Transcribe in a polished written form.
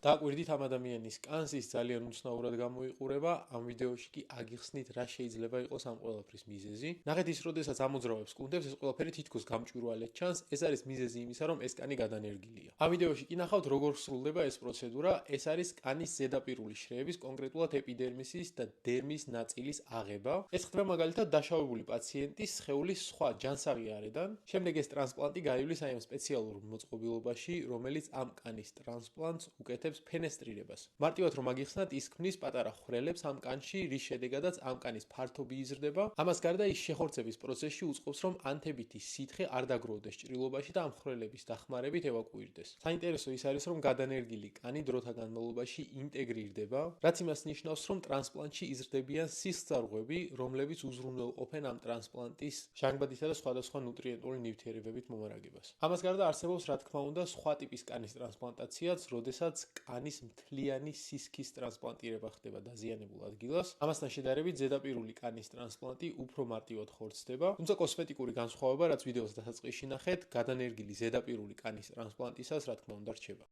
დააკვირდით ამ ადამიანის კანს, ის ძალიან უცნაურად გამოიყურება. ამ ვიდეოში კი აგიხსნით, რა შეიძლება იყოს ამ ყველაფრის მიზეზი. ნახეთ ის, როდესაც ამოძრავებს კუნდებს, ეს ყველაფერი თითქოს გამჭვირვალედ ჩანს. ეს არის მიზეზი იმისა, რომ ეს კანი გადანერგილია. ამ ვიდეოში კი ნახავთ, როგორ სრულდება ეს პროცედურა. ეს არის კანის ზედაპირული შრეების, კონკრეტულად ეპიდერმისის და დერმის ნაწილის აღება. ეს ხდება მაგალითად დაშავებული პაციენტის სხეულის სხვა ჯანსაღი არედან. შემდეგ ეს ტრანსპლანტი გაივლის აი ამ სპეციალურ მოწყობილობაში, რომელიც ამ კანის ტრანსპლანტს უკეთებს ფენესტრირებას. მარტივად რომ აგიხსნათ, ის ქმნის პატარა ხვრელებს ამ კანში, რის შედეგადაც ამ კანის ფართობი იზრდება. ამას გარდა ის შეხორცების პროცესში უწყობს, რომ ანთებითი სითხე არ დაგროვდეს ჭრილობაში და ამ ხვრელების დახმარებით ევაკუირდეს. საინტერესო ის არის, რომ გადანერგილი კანი დროთა განმავლობაში ინტეგრირდება, რაც იმას ნიშნავს, რომ ტრანსპლანტში იზრდებიან სისხლძარღვები, რომლებიც უზრუნველყოფენ ამ ტრანსპლანტის ჟანგბადისა და სხვადასხვა ნუტრიენტული ნივთიერებებით მომარაგებას. ამას გარდა არსებობს, რა თქმა უნდა, სხვა ტიპის კანის ტრანსპლანტაციაც, როდესაც კანის მთლიანი სისქის ტრანსპლანტირება ხდება დაზიანებულ ადგილას. ამასთან შედარებით, ზედაპირული კანის ტრანსპლანტი უფრო მარტივად ხორცდება, თუმცა კოსმეტიკური განსხვავება, რაც ვიდეოს დასაწყისში ნახეთ, გადანერგილი ზედაპირული კანის ტრანსპლანტისას, რა თქმა უნდა, რჩება.